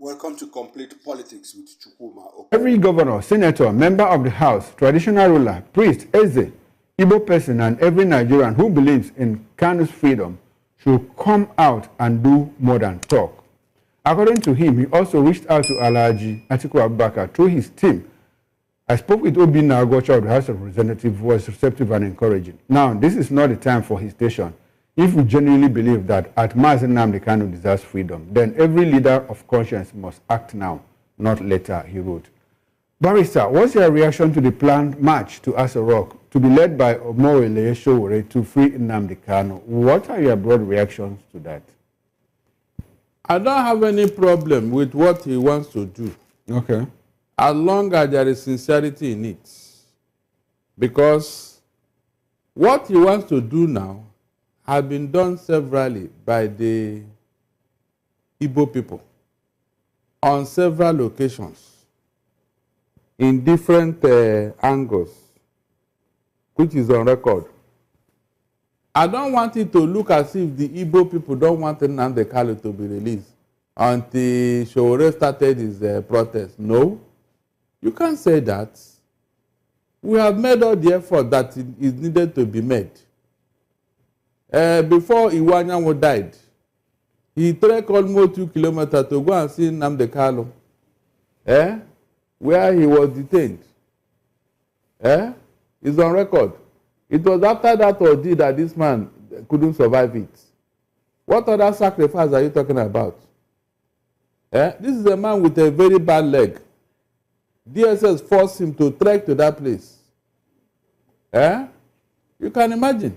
Welcome to Complete Politics with Chukwuma. Every governor, senator, member of the House, traditional ruler, priest, Eze, Igbo person, and every Nigerian who believes in Kanu's freedom should come out and do more than talk. According to him, he also reached out to Alhaji Atiku Abubakar through his team. I spoke with Obinna Ogocha of the House of Representatives, who was receptive and encouraging. Now, this is not the time for hesitation. If we genuinely believe that at Mazi Nnamdi Kanu deserves freedom, then every leader of conscience must act now, not later, he wrote. Barrister, what's your reaction to the planned march to Aso Rock to be led by Omowole Sowore to free Nnamdi Kanu? What are your broad reactions to that? I don't have any problem with what he wants to do. Okay. As long as there is sincerity in it. Because what he wants to do now has been done severally by the Igbo people on several occasions in different angles, which is on record. I don't want it to look as if the Igbo people don't want Nnamdi Kanu to be released until Sowore started his protest. No, you can't say that. We have made all the effort that is needed to be made. Before Iwanyanwo died, he trekked almost 2 kilometers to go and see Nnamdi Kanu, where he was detained. It's on record. It was after that ordeal that this man couldn't survive it. What other sacrifice are you talking about? This is a man with a very bad leg. DSS forced him to trek to that place. You can imagine.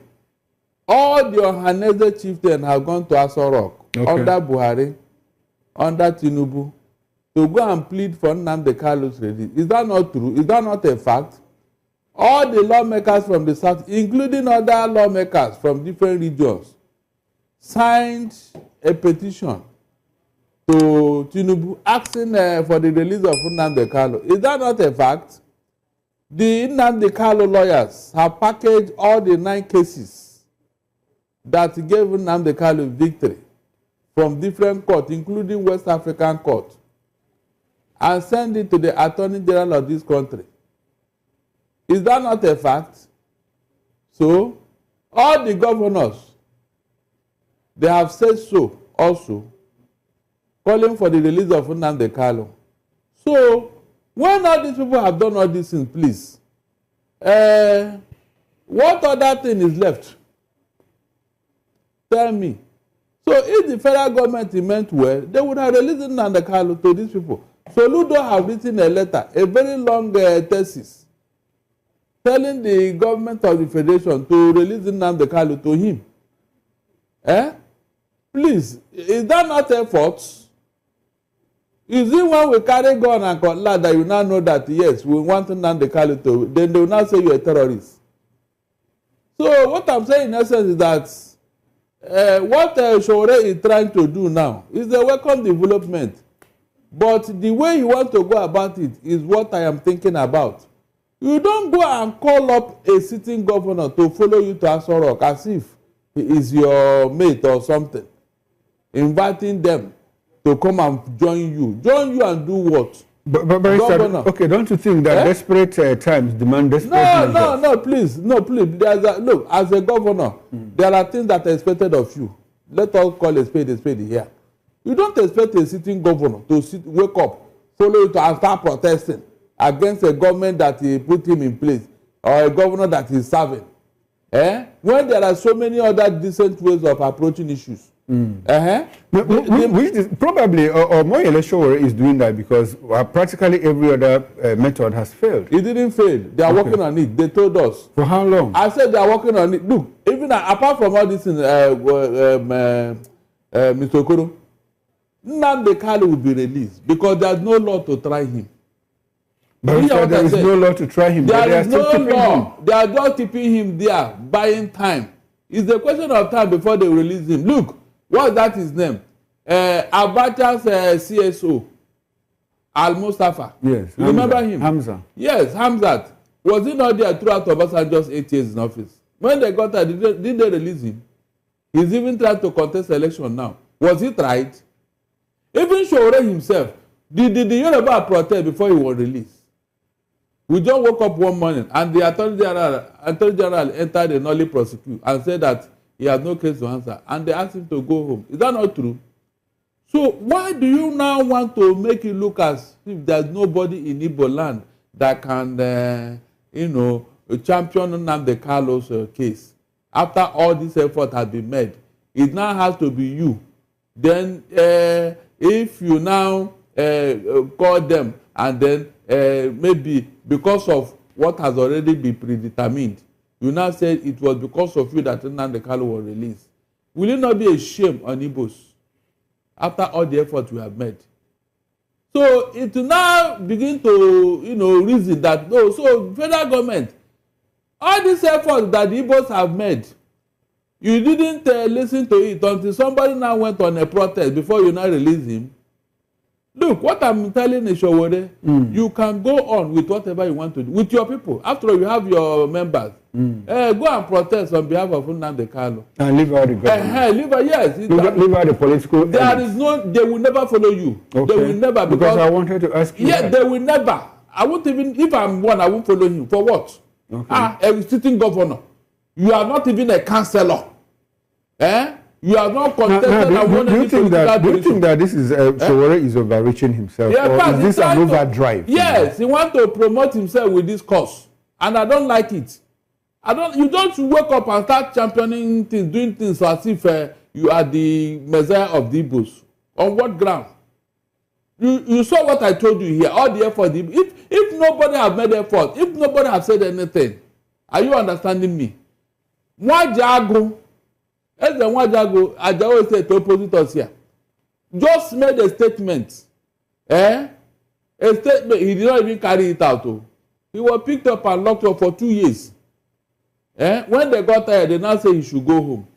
All the Ohaneze chieftains have gone to Aso Rock, under Buhari, under Tinubu, to go and plead for Nnamdi Kanu's release. Is that not true? Is that not a fact? All the lawmakers from the south, including other lawmakers from different regions, signed a petition to Tinubu asking for the release of Nnamdi Kanu. Is that not a fact? The Nnamdi Kanu lawyers have packaged all the 9 cases that gave Nnamdi Kanu victory from different courts, including West African court, and sent it to the Attorney General of this country. Is that not a fact? So, all the governors, they have said so also, calling for the release of Nnamdi Kanu. So, when all these people have done all these things, please, what other thing is left? Tell me. So if the federal government meant well, they would have released Nnamdi Kanu to these people. So Ludo have written a letter, a very long thesis, telling the government of the federation to release Nnamdi Kanu to him. Please, is that not effort? Is it when we carry gun and cutlass that you now know that yes, we want Nnamdi Kanu to, then they will now say you're a terrorist? So what I'm saying in essence is that what Sowore is trying to do now is a welcome development. But the way you want to go about it is what I am thinking about. You don't go and call up a sitting governor to follow you to Aso Rock as if he is your mate or something. Inviting them to come and join you. Join you and do what? But okay, don't you think that desperate times demand desperate measures? No, please. Look, as a governor, there are things that are expected of you. Let us call a spade here. You don't expect a sitting governor to wake up, follow you to and start protesting against a government that he put him in place or a governor that is serving. When there are so many other decent ways of approaching issues. Which is probably Omowole Sowore is doing that because practically every other method has failed. It didn't fail. They are working on it. They told us. For how long? I said they are working on it. Look, even apart from all this, Mr. Okoro, Nnamdi Kanu will be released because there is no law to try him. But there is no law to try him. There is no law. They are just keeping him there, buying time. It's a question of time before they release him. Look, what's that his name? Abacha's CSO, Al-Mustafa. Yes. You remember him? Hamza. Yes, Hamzat. Was he not there throughout Obasanjo's 8 years in office? When they got there, did they release him? He's even trying to contest election now. Was he tried? Even Sowore himself, did the Yoruba protest before he was released? We just woke up one morning and the Attorney General entered a nollie prosecute and said that he has no case to answer, and they asked him to go home. Is that not true? So why do you now want to make it look as if there's nobody in Igbo land that can, champion Nnamdi Kalu's case? After all this effort has been made, it now has to be you. Then if you now call them and then maybe because of what has already been predetermined, you now say it was because of you that Nnamdi Kalu was released. Will it not be a shame on Igbos after all the efforts we have made? So it will now begin to reason that no, so federal government, all these efforts that the Igbos have made, you didn't listen to it until somebody now went on a protest before you now release him. Look, what I'm telling is, Sowore, you can go on with whatever you want to do with your people. After all, you have your members. Go and protest on behalf of Nnamdi Kalu. And leave out the government. Leave out the political. They will never follow you. Okay. They will never. Because I wanted to ask you. Yeah, they will never. I won't even, if I'm one, I won't follow him. For what? Okay. A sitting governor. You are not even a councillor. You are not contested. Do you think that this is Sowore is overreaching himself, or is this an overdrive? Yes, he wants to promote himself with this cause, and I don't like it. You don't wake up and start championing things, doing things as if you are the messiah of the Igbos. On what ground? You saw what I told you here. All the effort. If nobody has made effort, if nobody has said anything, are you understanding me? Mwajago. As the Mwajago, I always say to oppositors here, just made a statement. A statement. He did not even carry it out. He was picked up and locked up for 2 years. When they got tired, they now say he should go home.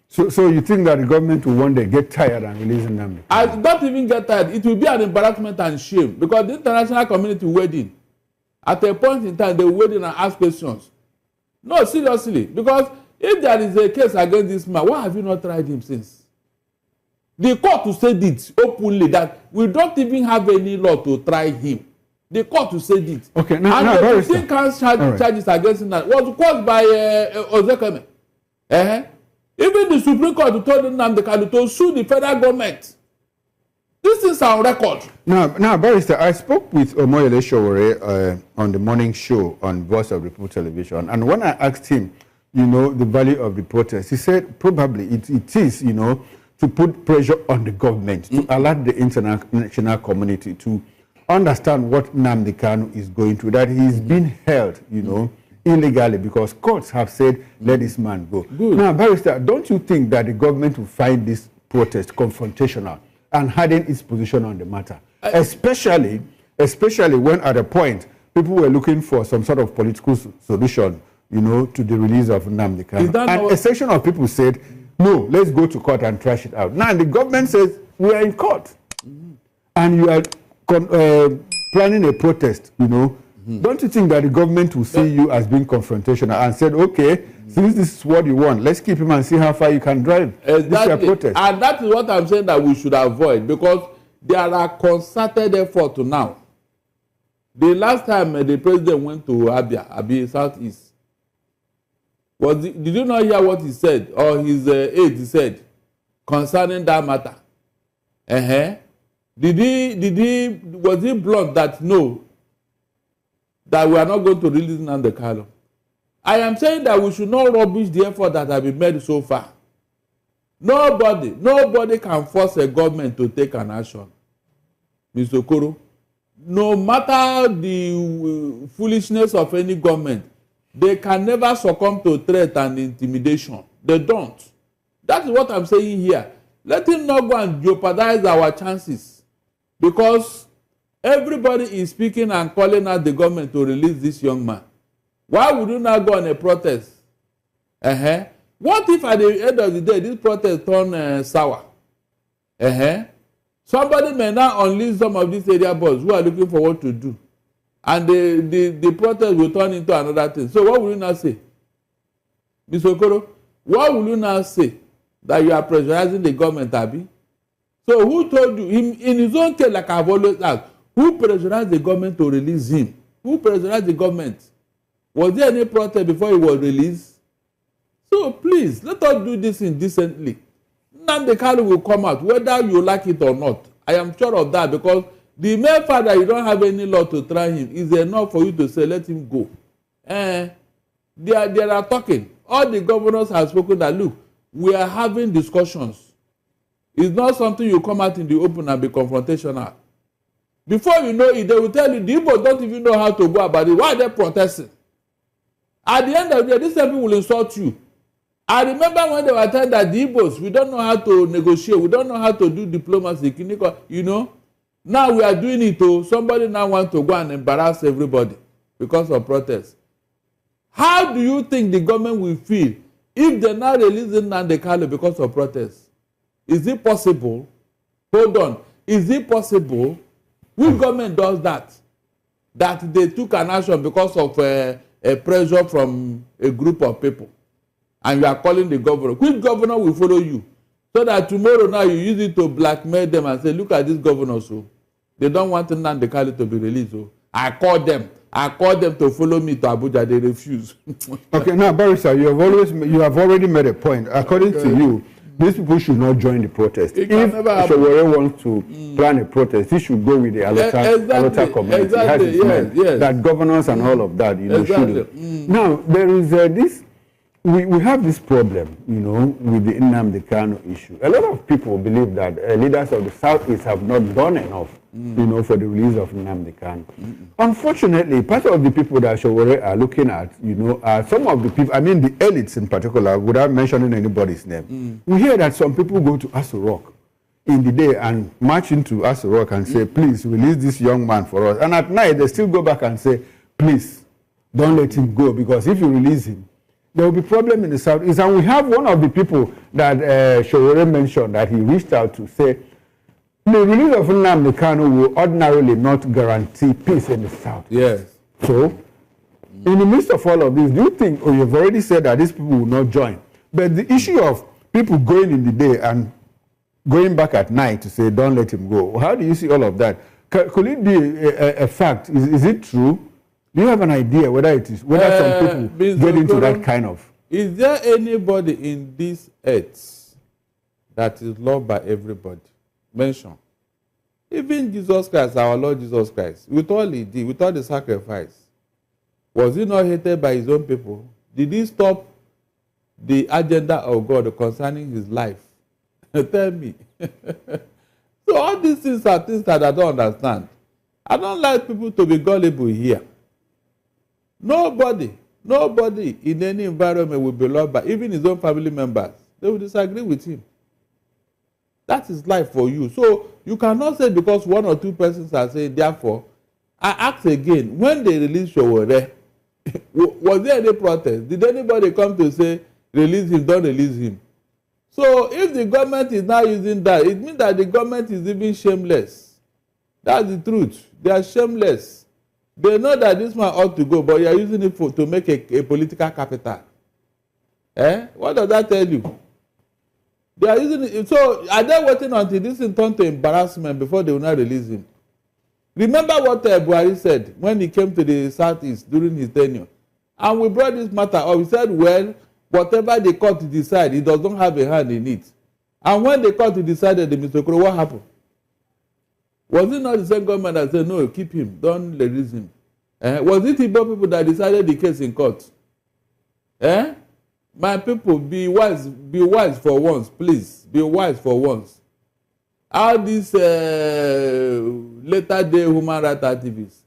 So you think that the government will one day get tired and release Nnamdi? I don't even get tired. It will be an embarrassment and shame because the international community waiting. At a point in time, they will wait in and ask questions. No, seriously, because if there is a case against this man, why have you not tried him since? The court said it openly that we don't even have any law to try him. The court said it. Okay, and the 15 count charges against him was caused by Ozekeme. Even the Supreme Court told Nnamdi Kalu to sue the federal government. This is on record. Now, Barrister, I spoke with Omoyele Sowore on the morning show on Voice of the People Television, and when I asked him, the value of the protest, he said probably it is, to put pressure on the government, to alert the international community to understand what Nnamdi Kanu is going through, that he's been held, illegally because courts have said, let this man go. Good. Now, Barrister, don't you think that the government will find this protest confrontational and harden its position on the matter? Especially when at a point, people were looking for some sort of political solution, to the release of Nnamdi Kanu. And a section of people said, no, let's go to court and trash it out. Now, the government says, we are in court. And you are planning a protest, Don't you think that the government will see you as being confrontational and said, okay, since this is what you want, let's keep him and see how far you can drive this protest? And that is what I'm saying that we should avoid, because there are concerted efforts now. The last time the president went to Abia Southeast, did you not hear what he said, or his aide said concerning that matter? Was he blunt that no, that we are not going to release Nnamdi Kalu? I am saying that we should not rubbish the effort that has been made so far. Nobody can force a government to take an action. Mr. Okoro, no matter the foolishness of any government, they can never succumb to threat and intimidation. They don't. That is what I'm saying here. Let him not go and jeopardize our chances, because everybody is speaking and calling out the government to release this young man. Why would you not go on a protest? What if at the end of the day this protest turn sour? Somebody may now unleash some of these area boys who are looking for what to do, and the protest will turn into another thing. So what will you now say? Mr. Okoro, what will you now say? That you are pressurizing the government, Abi? So who told you? In his own case, like I've always asked, who pressurized the government to release him? Who pressurized the government? Was there any protest before he was released? So please, let us do this indecently. Nnamdi Kanu will come out, whether you like it or not. I am sure of that, because the mere fact that you don't have any law to try him is enough for you to say, let him go. They are talking. All the governors have spoken that, look, we are having discussions. It's not something you come out in the open and be confrontational. Before you know it, they will tell you, the Igbo don't even know how to go about it. Why are they protesting? At the end of the day, these people will insult you. I remember when they were telling that the Igbos, we don't know how to negotiate, we don't know how to do diplomacy, you know. Now we are doing it, oh, somebody now wants to go and embarrass everybody because of protests. How do you think the government will feel if they're not releasing Nnamdi Kanu because of protests? Is it possible? Hold on. Is it possible? Which government does that? That they took an action because of a pressure from a group of people. And you are calling the governor. Which governor will follow you? So that tomorrow now you use it to blackmail them and say, look at this governor. So they don't want Nnamdi Kanu to be released. So I called them to follow me to Abuja. They refuse. Okay, now, Barrister, you have already made a point. According to you, these people should not join the protest. If Sowore wants to plan a protest, he should go with the Alota community. Exactly, yes. That governance and all of that, shouldn't. Now, there is this, we have this problem, with the Nnamdi Kanu issue. A lot of people believe that leaders of the Southeast have not done enough, for the release of Nnamdi Kanu. Unfortunately, part of the people that Sowore are looking at, are some of the people, I mean the elites in particular, without mentioning anybody's name. We hear that some people go to Aso Rock in the day and march into Aso Rock and say, please release this young man for us. And at night, they still go back and say, please, don't let him go, because if you release him, there will be problem in the Southeast. And we have one of the people that Sowore mentioned that he reached out to say, the release of Nnamdi Kanu will ordinarily not guarantee peace in the South. Yes. So, in the midst of all of this, do you think, you've already said that these people will not join, but the issue of people going in the day and going back at night to say, don't let him go, how do you see all of that? Could it be a fact? Is it true? Do you have an idea whether some people get into that kind of? Is there anybody in this earth that is loved by everybody? Mention. Even Jesus Christ, our Lord Jesus Christ, with all he did, with all the sacrifice, was he not hated by his own people? Did he stop the agenda of God concerning his life? Tell me. So all these things are things that I don't understand. I don't like people to be gullible here. Nobody in any environment will be loved by even his own family members. They will disagree with him. That is life for you. So you cannot say because one or two persons are saying, therefore, I ask again, when they released Sowore, was there any protest? Did anybody come to say, release him, don't release him? So if the government is not using that, it means that the government is even shameless. That's the truth. They are shameless. They know that this man ought to go, but you are using it to make a political capital. What does that tell you? They are using it. So are they waiting until this is turned to embarrassment before they will not release him? Remember what Buhari said when he came to the Southeast during his tenure. And we brought this matter up. We said, well, whatever the court decide, he does not have a hand in it. And when the court decided the Mr. Okoro, what happened? Was it not the same government that said, no, keep him, don't release him? Was it Igbo people that decided the case in court? My people, be wise for once, please. Be wise for once. All these later day human rights activists,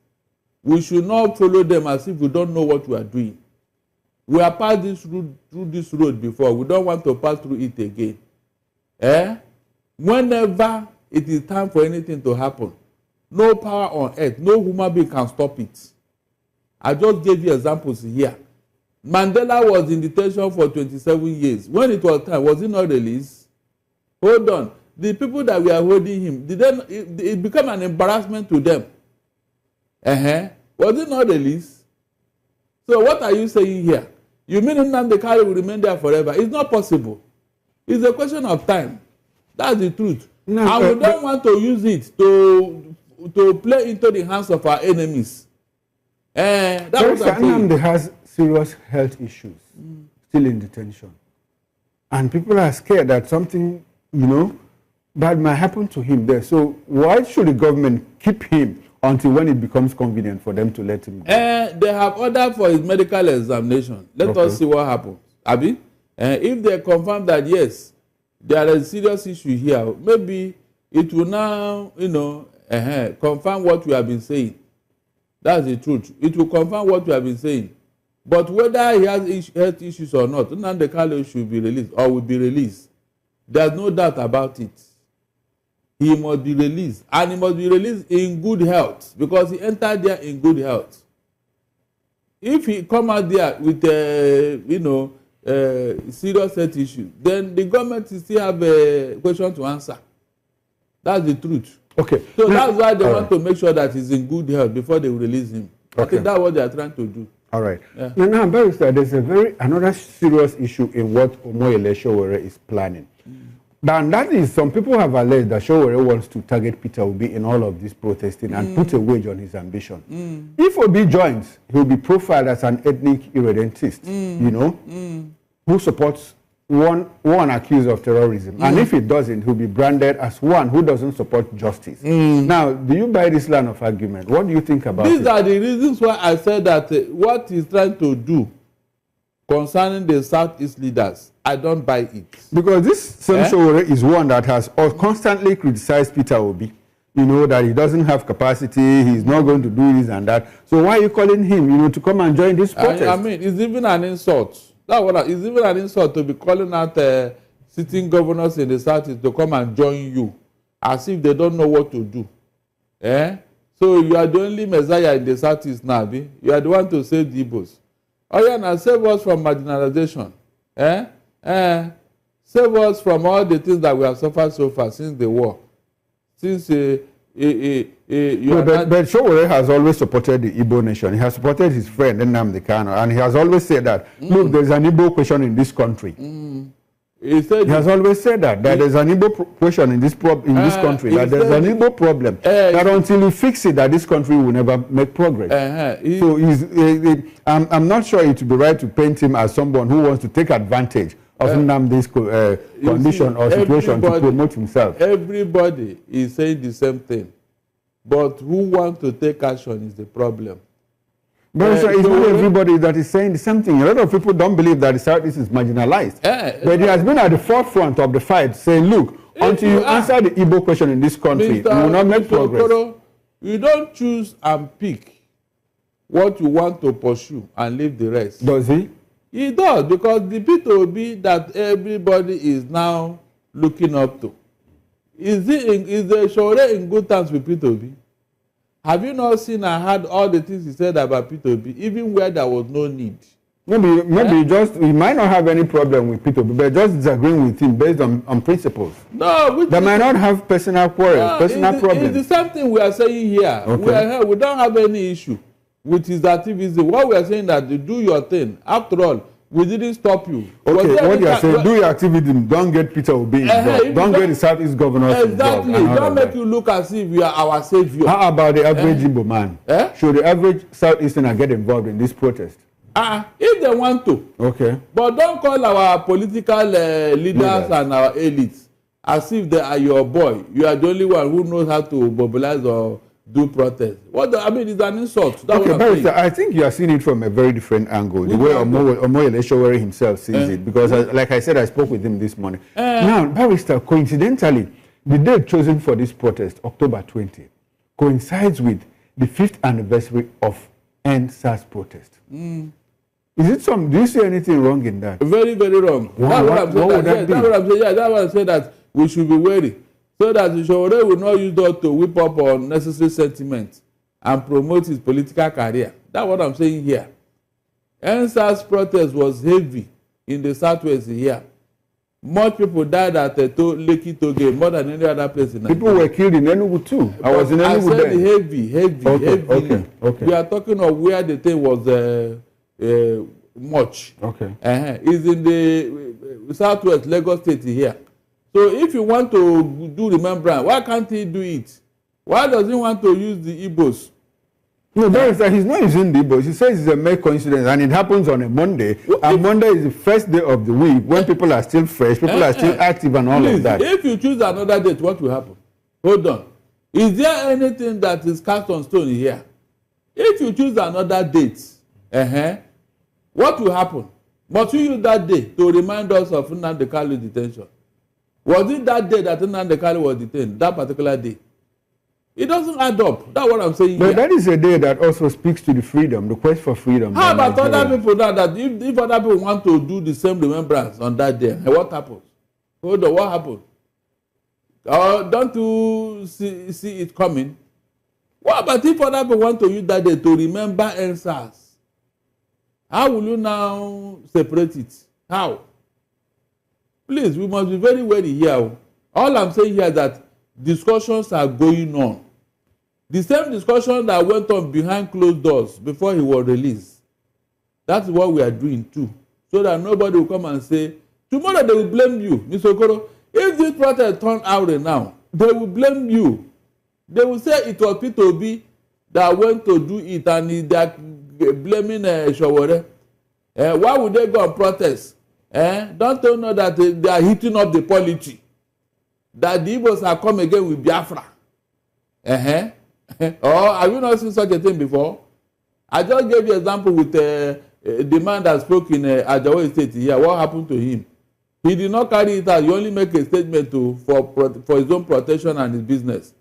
we should not follow them as if we don't know what we are doing. We have passed through this road before. We don't want to pass through it again. Whenever it is time for anything to happen, no power on earth, no human being can stop it. I just gave you examples here. Mandela was in detention for 27 years. When it was time, was he not released? Hold on. The people that were holding him, it became an embarrassment to them. Was he not released? So what are you saying here? You mean Nnamdi Kanu will remain there forever? It's not possible. It's a question of time. That's the truth. No, and we don't want to use it to play into the hands of our enemies. That's what I'm saying. Nnamdi has serious health issues, still in detention. And people are scared that something, bad might happen to him there. So why should the government keep him until when it becomes convenient for them to let him go? They have ordered for his medical examination. Let us see what happens. Abi? If they confirm that, yes, there is a serious issue here, maybe it will now, confirm what we have been saying. That's the truth. It will confirm what we have been saying. But whether he has health issues or not, Nnamdi Kanu should be released or will be released. There's no doubt about it. He must be released. And he must be released in good health because he entered there in good health. If he come out there with serious health issue, then the government will still have a question to answer. That's the truth. Okay. So that's why they want to make sure that he's in good health before they will release him. Okay. I think that's what they are trying to do. All right. Yeah. Now, Barrister, there's another serious issue in what Omoyele Sowore is planning. And that is, some people have alleged that Sowore wants to target Peter Obi in all of this protesting and put a wedge on his ambition. If Obi joins, he'll be profiled as an ethnic irredentist, who supports one accused of terrorism. And if he doesn't, he'll be branded as one who doesn't support justice. Now, do you buy this line of argument? What do you think about it? These are the reasons why I said that what he's trying to do concerning the Southeast leaders, I don't buy it. Because this same Sowore is one that has constantly criticized Peter Obi. That he doesn't have capacity, he's not going to do this and that. So why are you calling him, to come and join this protest? I mean, it's even an insult. It's even an insult to be calling out sitting governors in the Southeast to come and join you, as if they don't know what to do. So you are the only messiah in the Southeast now, be? You are the one to save the Igbos. Oh yeah, now save us from marginalization. Save us from all the things that we have suffered so far since the war. Since but Sowore has always supported the Igbo nation. He has supported his friend Nnamdi Kanu, and he has always said that, look, there's an Igbo question in this country. He has always said that there's an Igbo question in this country, that there's an Igbo problem, that until you fix it, that this country will never make progress. So I'm not sure it would be right to paint him as someone who wants to take advantage of Nnamdi's condition or situation to promote himself. Everybody is saying the same thing, but who wants to take action is the problem. But it's not everybody that is saying the same thing. A lot of people don't believe that the Southeast is marginalized. But he has been at the forefront of the fight saying, look, until you answer the Igbo question in this country, you will not make progress. You don't choose and pick what you want to pursue and leave the rest. Does he? He does, because the P2B that everybody is now looking up to. Is the Sowore in good terms with P2B? Have you not seen and heard all the things he said about P2B, even where there was no need? Maybe he might not have any problem with P2B, but just disagreeing with him based on principles. No, they might not have personal quarrels, personal problems. It's the same thing we are saying here. Okay. We don't have any issue with his activism. What we are saying that you do your thing. After all, we didn't stop you. Okay, what you are saying, do your activism, don't get Peter Obi involved. Don't get the Southeast governors involved. Exactly. Don't make you look as if you are our savior. How about the average Igbo man? Should the average Southeasterner get involved in this protest? If they want to. Okay. But don't call our political leaders and our elites as if they are your boy. You are the only one who knows how to mobilize or do protest. It's an insult. Okay, Barrister, I think you are seeing it from a very different angle, the way Omoyele Sowore himself sees it. Because, like I said, I spoke with him this morning. Now, Barrister, coincidentally, the date chosen for this protest, October 20th, coincides with the 5th anniversary of End SARS protest. Is it do you see anything wrong in that? Very, very wrong. What would that be? That's what I'm saying. Yeah, that's what I said, that we should be wary, so that Sowore will not use that to whip up unnecessary sentiments and promote his political career. That's what I'm saying here. NSAS protest was heavy in the Southwest here. Much people died at Lekki Toge, more than any other place in Nigeria. People were killed in Enugu too. I was in Enugu then. Heavy. Okay. We are talking of where the thing was much. Okay. It's in the Southwest, Lagos State here. So if you want to do remembrance, why can't he do it? Why does he want to use the Igbos? No, Barrister, he's not using the Igbos. He says it's a mere coincidence, and it happens on a Monday. And Monday is the first day of the week when people are still fresh, people are still active, and all of that. If you choose another date, what will happen? Hold on. Is there anything that is cast on stone here? If you choose another date, what will happen? Must you use that day to remind us of Nnamdi Kalu's detention? Was it that day that Nnamdi Kalu was detained, that particular day? It doesn't add up. That's what I'm saying. But here. that is a day that also speaks to the freedom, the quest for freedom. How about other people now that if other people want to do the same remembrance on that day, what happens? Hold on, what happens? Don't you see it coming? What about if other people want to use that day to remember NSAS? How will you now separate it? How? Please, we must be very wary here. All I'm saying here is that discussions are going on. The same discussion that went on behind closed doors before he was released. That's what we are doing too. So that nobody will come and say, tomorrow they will blame you, Mr. Okoro. If this protest turned out now, they will blame you. They will say it was Peter Obi that went to do it and they are blaming Sowore. Why would they go and protest? Don't they know that they are heating up the polity? That the Igbos are come again with Biafra. Or have you not seen such a thing before? I just gave you an example with the man that spoke in Ajawa State here. What happened to him? He did not carry it out. He only make a statement for his own protection and his business.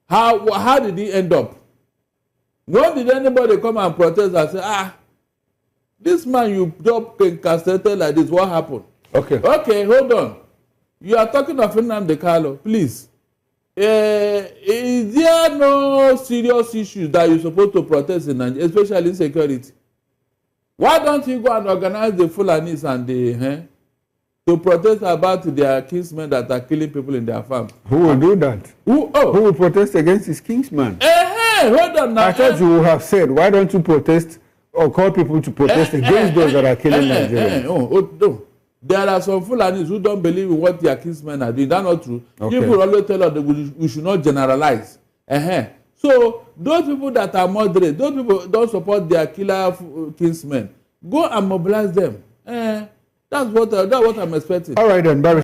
How did he end up? When did anybody come and protest and say, this man you just castrated like this, what happened? Okay, hold on. You are talking of Nnamdi Kalu, please. Is there no serious issues that you're supposed to protest in Nigeria, especially insecurity? Why don't you go and organize the Fulanis and the to protest about their kinsmen that are killing people in their farm? Who will do that? Who will protest against his kinsman? Hold on now. I thought you would have said, why don't you protest or call people to protest against those that are killing Nigerians? No. There are some Fulanis who don't believe in what their kinsmen are doing. That's not true. People always tell us that we should not generalize. So those people that are moderate, those people don't support their killer kinsmen, go and mobilize them. That's what I'm expecting. All right then, Barry.